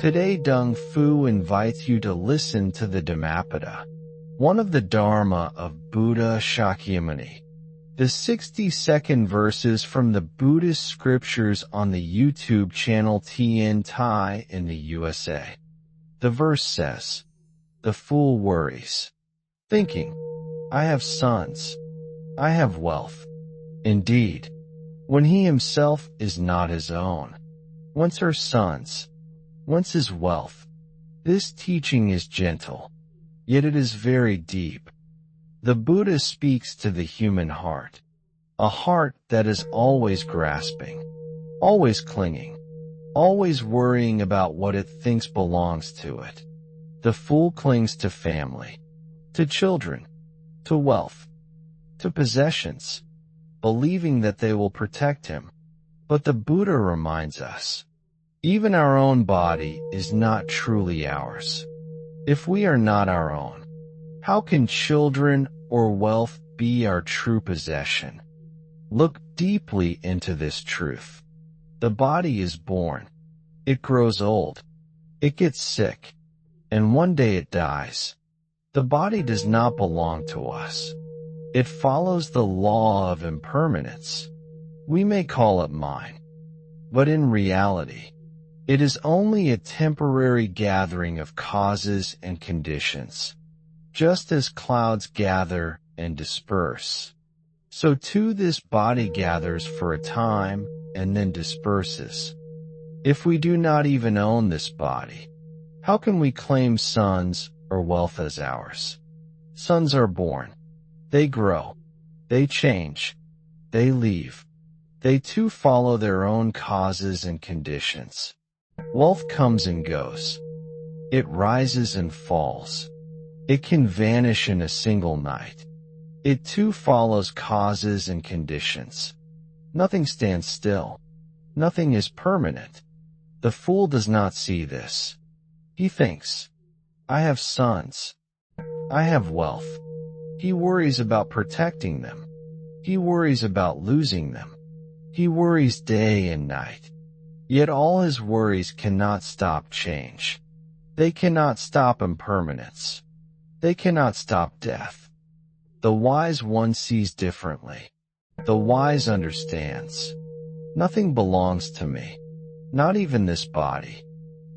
Today Dung Fu invites you to listen to the Dhammapada, one of the Dharma of Buddha Shakyamuni. The 60-second verses from the Buddhist scriptures on the YouTube channel TN Thai in the USA. The verse says, "The fool worries, thinking, I have sons, I have wealth. Indeed, when he himself is not his own, whence are sons? Whence is wealth?" This teaching is gentle, yet it is very deep. The Buddha speaks to the human heart, a heart that is always grasping, always clinging, always worrying about what it thinks belongs to it. The fool clings to family, to children, to wealth, to possessions, believing that they will protect him. But the Buddha reminds us, even our own body is not truly ours. If we are not our own, how can children or wealth be our true possession? Look deeply into this truth. The body is born, it grows old, it gets sick, and one day it dies. The body does not belong to us. It follows the law of impermanence. We may call it mine, but in reality, it is only a temporary gathering of causes and conditions. Just as clouds gather and disperse, so too this body gathers for a time and then disperses. If we do not even own this body, how can we claim sons or wealth as ours? Sons are born, they grow, they change, they leave. They too follow their own causes and conditions. Wealth comes and goes. It rises and falls. It can vanish in a single night. It too follows causes and conditions. Nothing stands still. Nothing is permanent. The fool does not see this. He thinks, I have sons. I have wealth. He worries about protecting them. He worries about losing them. He worries day and night. Yet all his worries cannot stop change. They cannot stop impermanence. They cannot stop death. The wise one sees differently. The wise understands. Nothing belongs to me. Not even this body.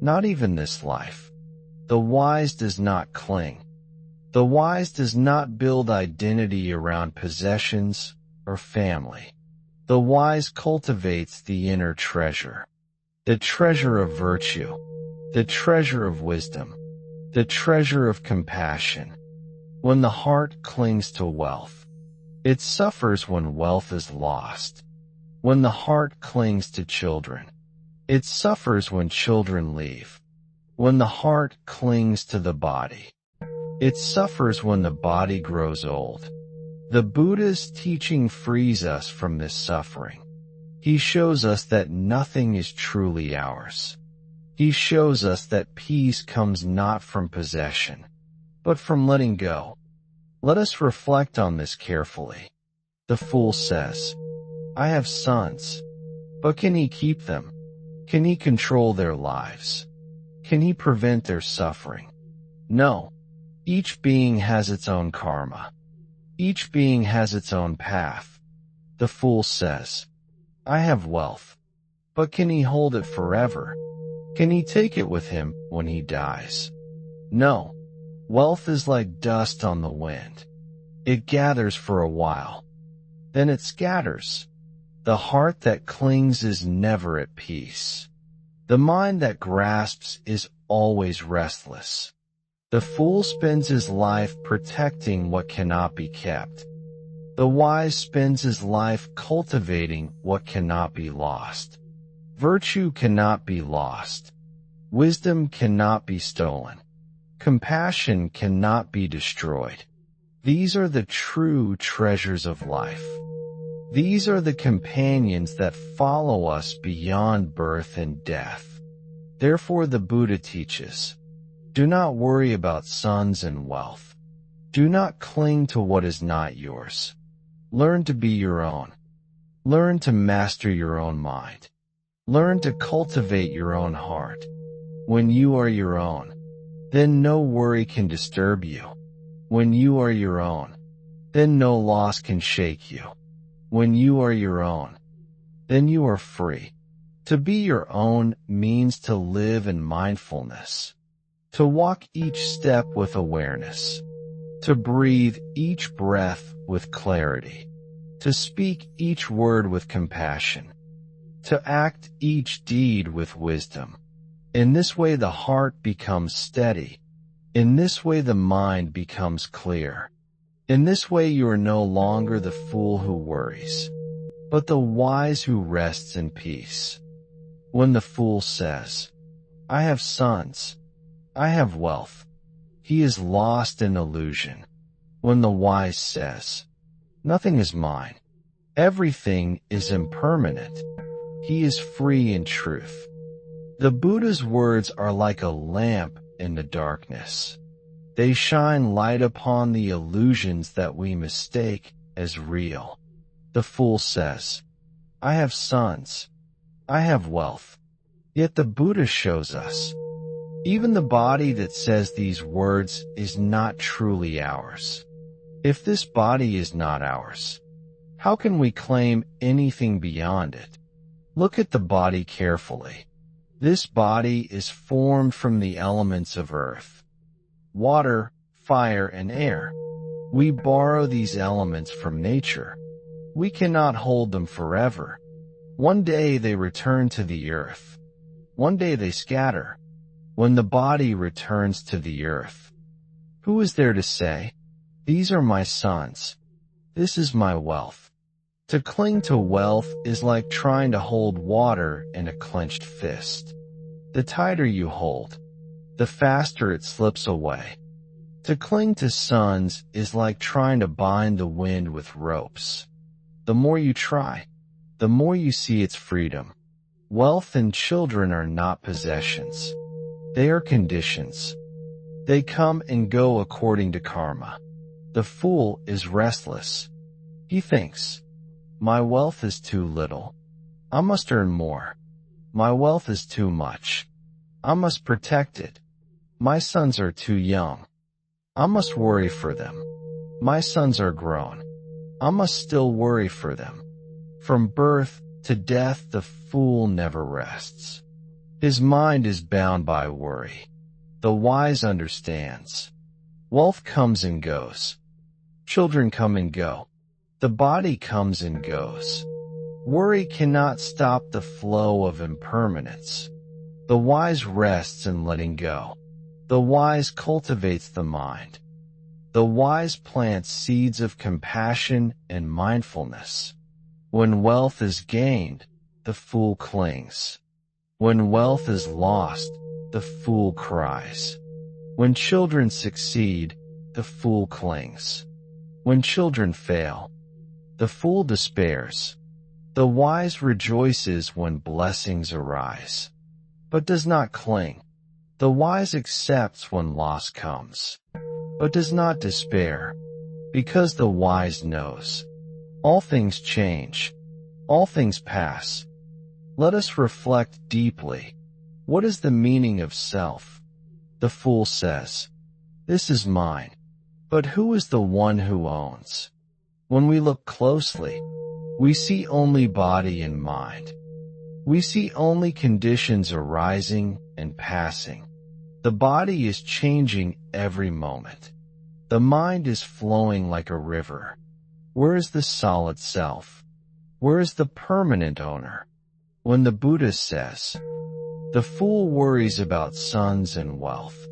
Not even this life. The wise does not cling. The wise does not build identity around possessions or family. The wise cultivates the inner treasure. The treasure of virtue, the treasure of wisdom, the treasure of compassion. When the heart clings to wealth, it suffers when wealth is lost. When the heart clings to children, it suffers when children leave. When the heart clings to the body, it suffers when the body grows old. The Buddha's teaching frees us from this suffering. He shows us that nothing is truly ours. He shows us that peace comes not from possession, but from letting go. Let us reflect on this carefully. The fool says, I have sons, but can he keep them? Can he control their lives? Can he prevent their suffering? No. Each being has its own karma. Each being has its own path. The fool says, I have wealth, but can he hold it forever? Can he take it with him when he dies? No. Wealth is like dust on the wind. It gathers for a while. Then it scatters. The heart that clings is never at peace. The mind that grasps is always restless. The fool spends his life protecting what cannot be kept. The wise spends his life cultivating what cannot be lost. Virtue cannot be lost. Wisdom cannot be stolen. Compassion cannot be destroyed. These are the true treasures of life. These are the companions that follow us beyond birth and death. Therefore the Buddha teaches, do not worry about sons and wealth. Do not cling to what is not yours. Learn to be your own. Learn to master your own mind. Learn to cultivate your own heart. When you are your own, then no worry can disturb you. When you are your own, then no loss can shake you. When you are your own, then you are free. To be your own means to live in mindfulness, to walk each step with awareness, to breathe each breath with clarity, to speak each word with compassion, to act each deed with wisdom. In this way the heart becomes steady. In this way the mind becomes clear. In this way you are no longer the fool who worries, but the wise who rests in peace. When the fool says, "I have sons, I have wealth," he is lost in illusion. When the wise says, "Nothing is mine, everything is impermanent," he is free in truth. The Buddha's words are like a lamp in the darkness. They shine light upon the illusions that we mistake as real. The fool says, "I have sons, I have wealth." Yet the Buddha shows us, even the body that says these words is not truly ours. If this body is not ours, how can we claim anything beyond it? Look at the body carefully. This body is formed from the elements of earth, water, fire, and air. We borrow these elements from nature. We cannot hold them forever. One day they return to the earth. One day they scatter. When the body returns to the earth, who is there to say, "These are my sons, this is my wealth"? To cling to wealth is like trying to hold water in a clenched fist. The tighter you hold, the faster it slips away. To cling to sons is like trying to bind the wind with ropes. The more you try, the more you see its freedom. Wealth and children are not possessions. They are conditions. They come and go according to karma. The fool is restless. He thinks, "My wealth is too little. I must earn more. My wealth is too much. I must protect it. My sons are too young. I must worry for them. My sons are grown. I must still worry for them." From birth to death the fool never rests. His mind is bound by worry. The wise understands. Wealth comes and goes. Children come and go. The body comes and goes. Worry cannot stop the flow of impermanence. The wise rests in letting go. The wise cultivates the mind. The wise plants seeds of compassion and mindfulness. When wealth is gained, the fool clings. When wealth is lost, the fool cries. When children succeed, the fool clings. When children fail, the fool despairs. The wise rejoices when blessings arise, but does not cling. The wise accepts when loss comes, but does not despair, because the wise knows. All things change. All things pass. Let us reflect deeply. What is the meaning of self? The fool says, "This is mine." But who is the one who owns? When we look closely, we see only body and mind. We see only conditions arising and passing. The body is changing every moment. The mind is flowing like a river. Where is the solid self? Where is the permanent owner? When the Buddha says, "The fool worries about sons and wealth,"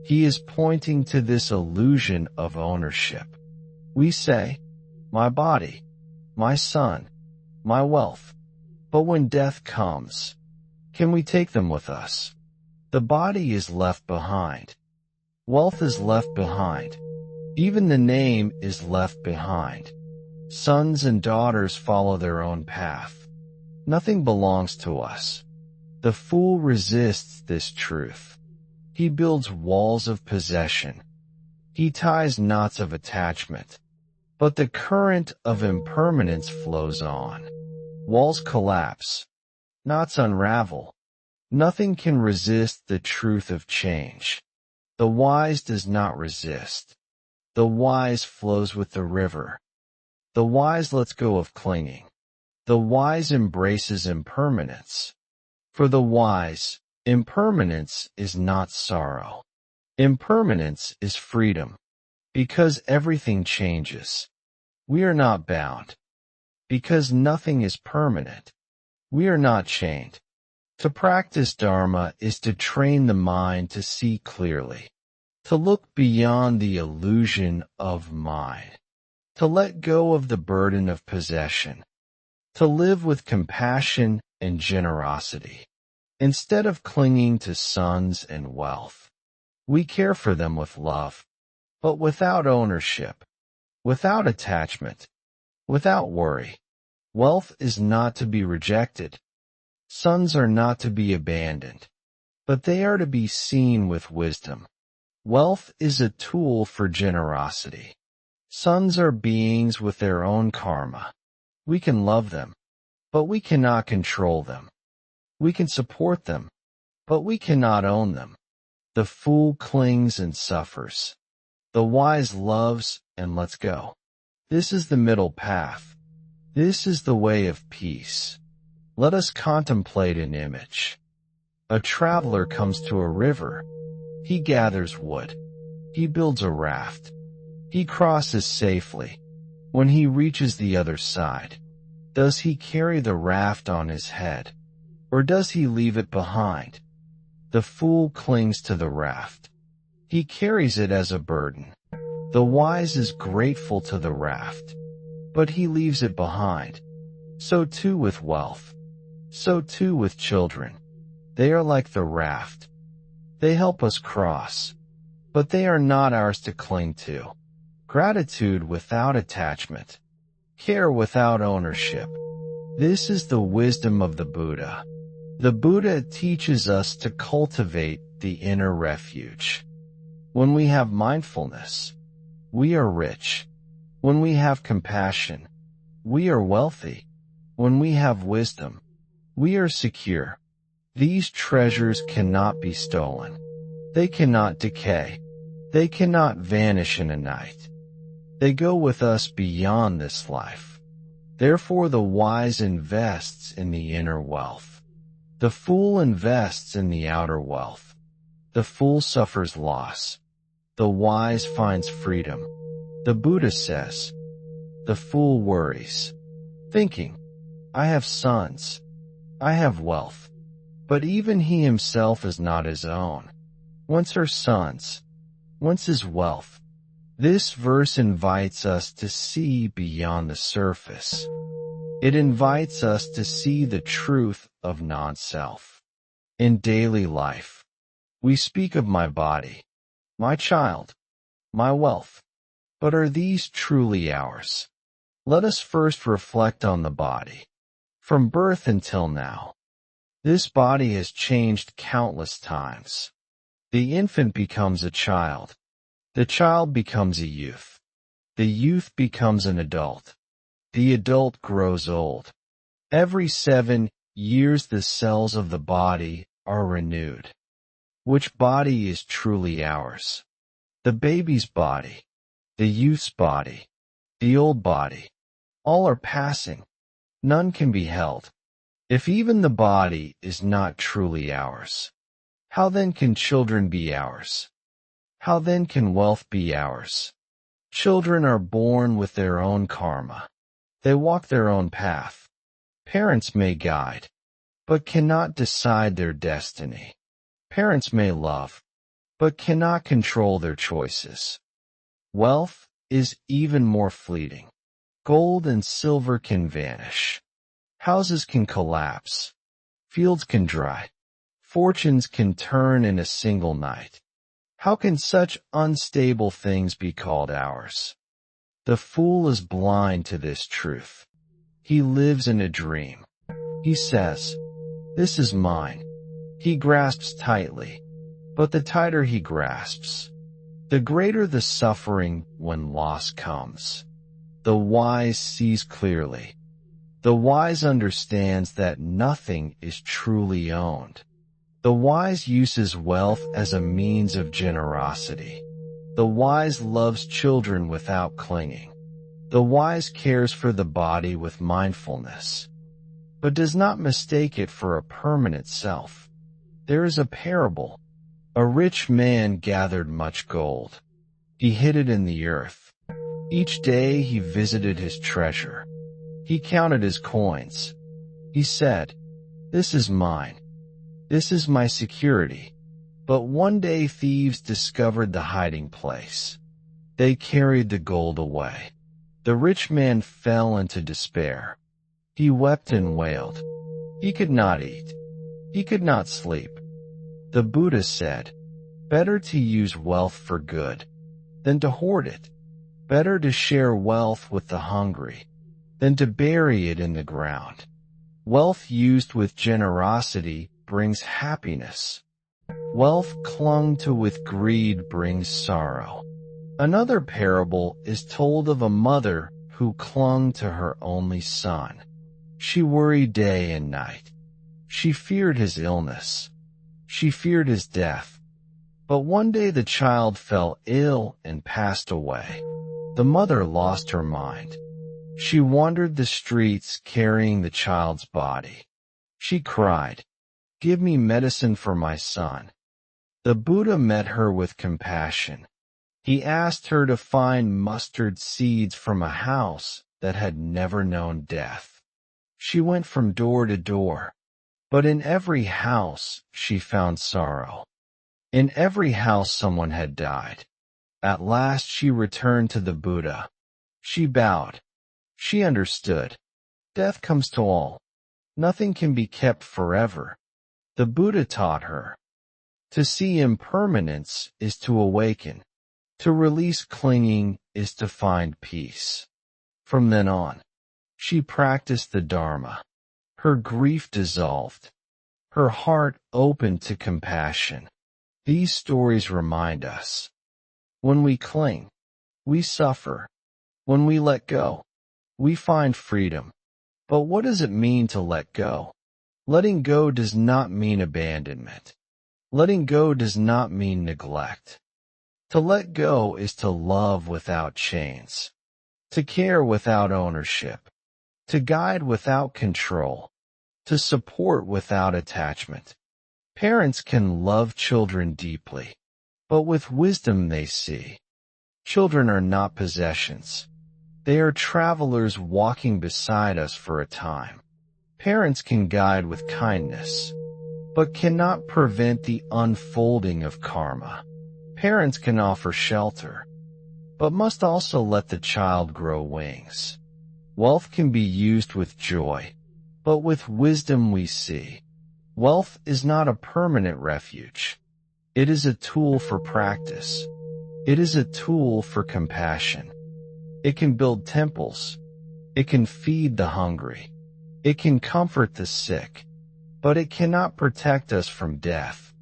he is pointing to this illusion of ownership. We say, "My body, my son, my wealth." But when death comes, can we take them with us? The body is left behind. Wealth is left behind. Even the name is left behind. Sons and daughters follow their own path. Nothing belongs to us. The fool resists this truth. He builds walls of possession. He ties knots of attachment. But the current of impermanence flows on. Walls collapse. Knots unravel. Nothing can resist the truth of change. The wise does not resist. The wise flows with the river. The wise lets go of clinging. The wise embraces impermanence. For the wise, impermanence is not sorrow. Impermanence is freedom. Because everything changes. We are not bound. Because nothing is permanent. We are not chained. To practice Dharma is to train the mind to see clearly, to look beyond the illusion of mind, to let go of the burden of possession, to live with compassion and generosity. Instead of clinging to sons and wealth, we care for them with love, but without ownership, without attachment, without worry. Wealth is not to be rejected. Sons are not to be abandoned, but they are to be seen with wisdom. Wealth is a tool for generosity. Sons are beings with their own karma. We can love them, but we cannot control them. We can support them, but we cannot own them. The fool clings and suffers. The wise loves and lets go. This is the middle path. This is the way of peace. Let us contemplate an image. A traveler comes to a river. He gathers wood. He builds a raft. He crosses safely. When he reaches the other side, does he carry the raft on his head, or does he leave it behind? The fool clings to the raft. He carries it as a burden. The wise is grateful to the raft, but he leaves it behind. So too with wealth. So too with children. They are like the raft. They help us cross, but they are not ours to cling to. Gratitude without attachment. Care without ownership. This is the wisdom of the Buddha. The Buddha teaches us to cultivate the inner refuge. When we have mindfulness, we are rich. When we have compassion, we are wealthy. When we have wisdom, we are secure. These treasures cannot be stolen. They cannot decay. They cannot vanish in a night. They go with us beyond this life. Therefore the wise invests in the inner wealth. The fool invests in the outer wealth. The fool suffers loss. The wise finds freedom. The Buddha says, the fool worries, thinking, I have sons, I have wealth, but even he himself is not his own. Whence are sons? Whence is wealth? This verse invites us to see beyond the surface. It invites us to see the truth of non-self. In daily life, we speak of my body, my child, my wealth. But are these truly ours? Let us first reflect on the body. From birth until now, this body has changed countless times. The infant becomes a child. The child becomes a youth. The youth becomes an adult. The adult grows old. Every 7 years the cells of the body are renewed. Which body is truly ours? The baby's body, the youth's body, the old body. All are passing. None can be held. If even the body is not truly ours, how then can children be ours? How then can wealth be ours? Children are born with their own karma. They walk their own path. Parents may guide, but cannot decide their destiny. Parents may love, but cannot control their choices. Wealth is even more fleeting. Gold and silver can vanish. Houses can collapse. Fields can dry. Fortunes can turn in a single night. How can such unstable things be called ours? The fool is blind to this truth. He lives in a dream. He says, "This is mine." He grasps tightly, but the tighter he grasps, the greater the suffering when loss comes. The wise sees clearly. The wise understands that nothing is truly owned. The wise uses wealth as a means of generosity. The wise loves children without clinging. The wise cares for the body with mindfulness, but does not mistake it for a permanent self. There is a parable. A rich man gathered much gold. He hid it in the earth. Each day he visited his treasure. He counted his coins. He said, "This is mine. This is my security." But one day thieves discovered the hiding place. They carried the gold away. The rich man fell into despair. He wept and wailed. He could not eat. He could not sleep. The Buddha said, "Better to use wealth for good than to hoard it. Better to share wealth with the hungry than to bury it in the ground." Wealth used with generosity brings happiness. Wealth clung to with greed brings sorrow. Another parable is told of a mother who clung to her only son. She worried day and night. She feared his illness. She feared his death. But one day the child fell ill and passed away. The mother lost her mind. She wandered the streets carrying the child's body. She cried, "Give me medicine for my son." The Buddha met her with compassion. He asked her to find mustard seeds from a house that had never known death. She went from door to door, but in every house she found sorrow. In every house someone had died. At last she returned to the Buddha. She bowed. She understood. Death comes to all. Nothing can be kept forever. The Buddha taught her. To see impermanence is to awaken. To release clinging is to find peace. From then on, she practiced the Dharma. Her grief dissolved. Her heart opened to compassion. These stories remind us. When we cling, we suffer. When we let go, we find freedom. But what does it mean to let go? Letting go does not mean abandonment. Letting go does not mean neglect. To let go is to love without chains, to care without ownership, to guide without control, to support without attachment. Parents can love children deeply, but with wisdom they see. Children are not possessions. They are travelers walking beside us for a time. Parents can guide with kindness, but cannot prevent the unfolding of karma. Parents can offer shelter, but must also let the child grow wings. Wealth can be used with joy, but with wisdom we see. Wealth is not a permanent refuge. It is a tool for practice. It is a tool for compassion. It can build temples. It can feed the hungry. It can comfort the sick, but it cannot protect us from death.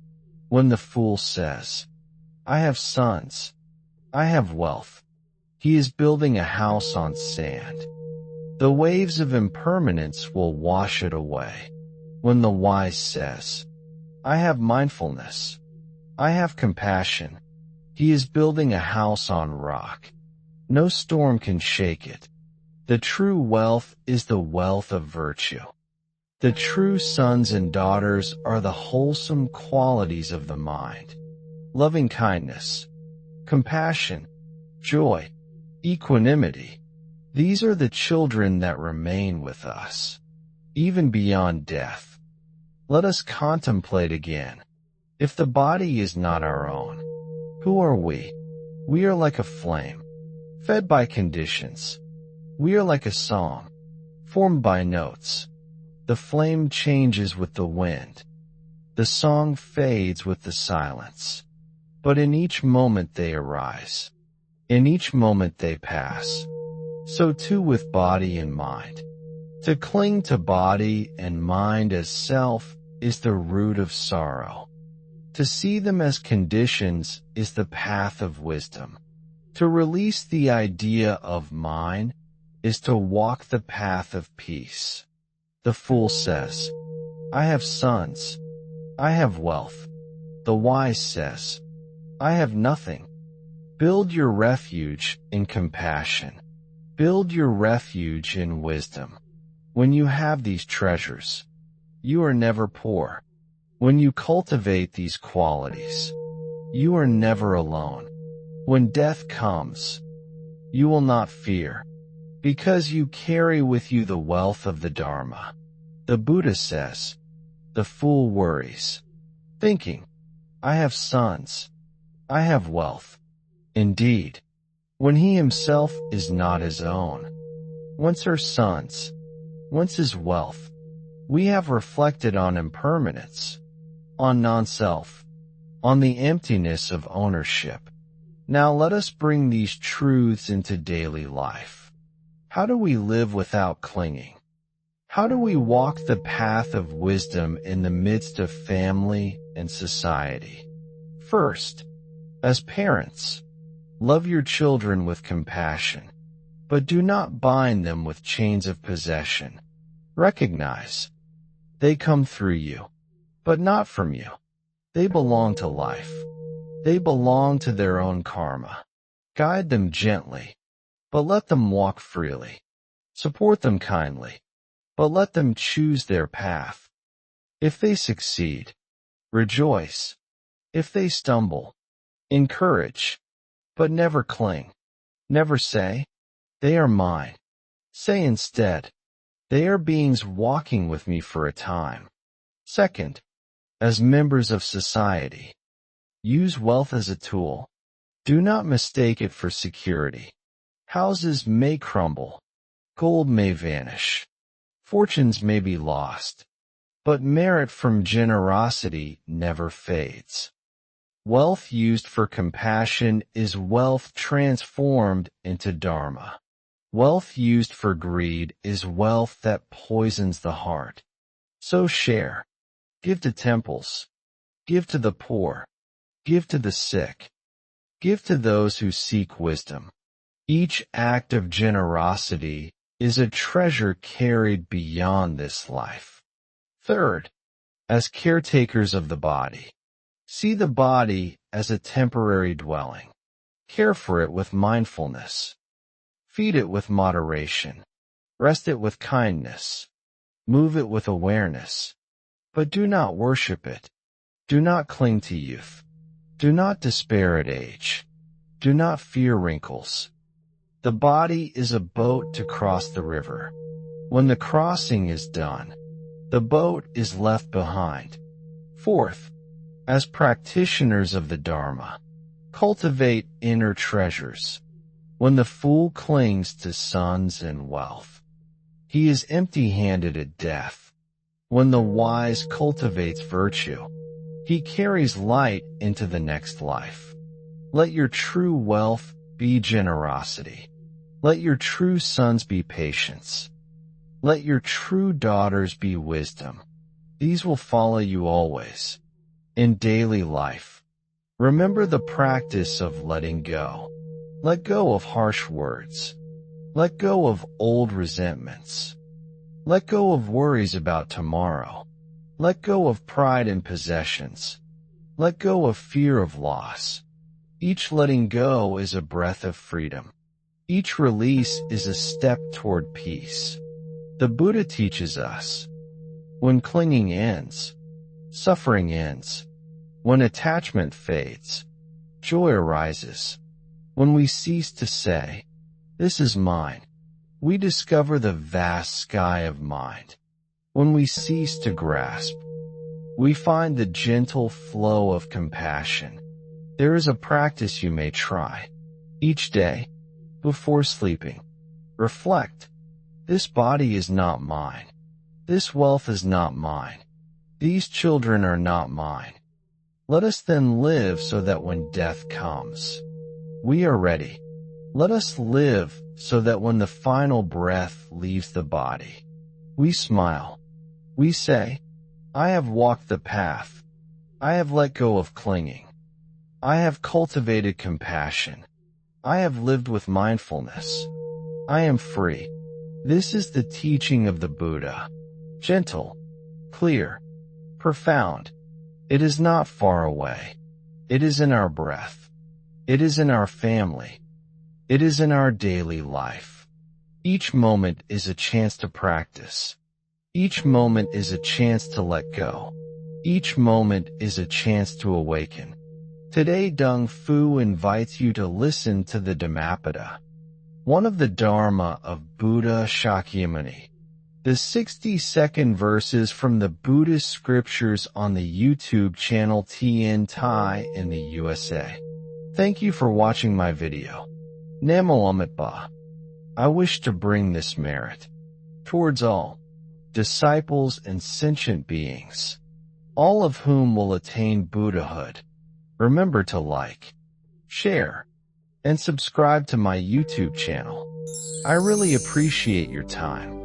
When the fool says, "I have sons, I have wealth," he is building a house on sand. The waves of impermanence will wash it away. When the wise says, "I have mindfulness, I have compassion," he is building a house on rock. No storm can shake it. The true wealth is the wealth of virtue. The true sons and daughters are the wholesome qualities of the mind. Loving kindness, compassion, joy, equanimity. These are the children that remain with us, even beyond death. Let us contemplate again. If the body is not our own, who are we? We are like a flame, fed by conditions. We are like a song, formed by notes. The flame changes with the wind. The song fades with the silence. But in each moment they arise. In each moment they pass. So too with body and mind. To cling to body and mind as self is the root of sorrow. To see them as conditions is the path of wisdom. To release the idea of mine is to walk the path of peace. The fool says, "I have sons, I have wealth. The wise says, I have nothing. Build your refuge in compassion. Build your refuge in wisdom. When you have these treasures, you are never poor. When you cultivate these qualities, you are never alone. When death comes, you will not fear, because you carry with you the wealth of the Dharma. The Buddha says, the fool worries, thinking, I have sons, I have wealth. Indeed, when he himself is not his own, whence are sons, whence is wealth? We have reflected on impermanence, on non-self, on the emptiness of ownership. Now let us bring these truths into daily life. How do we live without clinging? How do we walk the path of wisdom in the midst of family and society? First, as parents, love your children with compassion, but do not bind them with chains of possession. Recognize, they come through you, but not from you. They belong to life. They belong to their own karma. Guide them gently, but let them walk freely. Support them kindly, but let them choose their path. If they succeed, rejoice. If they stumble, encourage, but never cling. Never say, they are mine. Say instead, they are beings walking with me for a time. Second, as members of society, use wealth as a tool. Do not mistake it for security. Houses may crumble, gold may vanish, fortunes may be lost, but merit from generosity never fades. Wealth used for compassion is wealth transformed into Dharma. Wealth used for greed is wealth that poisons the heart. So share. Give to temples. Give to the poor. Give to the sick. Give to those who seek wisdom. Each act of generosity is a treasure carried beyond this life. Third, as caretakers of the body, see the body as a temporary dwelling. Care for it with mindfulness. Feed it with moderation. Rest it with kindness. Move it with awareness. But do not worship it. Do not cling to youth. Do not despair at age. Do not fear wrinkles. The body is a boat to cross the river. When the crossing is done, the boat is left behind. Fourth, as practitioners of the Dharma, cultivate inner treasures. When the fool clings to sons and wealth, he is empty-handed at death. When the wise cultivates virtue, he carries light into the next life. Let your true wealth be generosity. Let your true sons be patience. Let your true daughters be wisdom. These will follow you always. In daily life, remember the practice of letting go. Let go of harsh words. Let go of old resentments. Let go of worries about tomorrow. Let go of pride in possessions. Let go of fear of loss. Each letting go is a breath of freedom. Each release is a step toward peace. The Buddha teaches us, when clinging ends, suffering ends. When attachment fades, joy arises. When we cease to say, this is mine, we discover the vast sky of mind. When we cease to grasp, we find the gentle flow of compassion. There is a practice you may try. Each day, before sleeping, reflect, this body is not mine. This wealth is not mine. These children are not mine. Let us then live so that when death comes, we are ready. Let us live so that when the final breath leaves the body, we smile. We say, I have walked the path. I have let go of clinging. I have cultivated compassion. I have lived with mindfulness. I am free. This is the teaching of the Buddha. Gentle, clear, profound, It is not far away. It is in our breath. It is in our family. It is in our daily life. Each moment is a chance to practice. Each moment is a chance to let go. Each moment is a chance to awaken. Today Dung Fu invites you to listen to the Dhammapada, one of the Dharma of Buddha Shakyamuni. The 60-second verses from the Buddhist scriptures on the YouTube channel TN Thai in the USA. Thank you for watching my video. Namo Amitba. I wish to bring this merit towards all disciples and sentient beings, all of whom will attain Buddhahood. Remember to like, share, and subscribe to my YouTube channel. I really appreciate your time.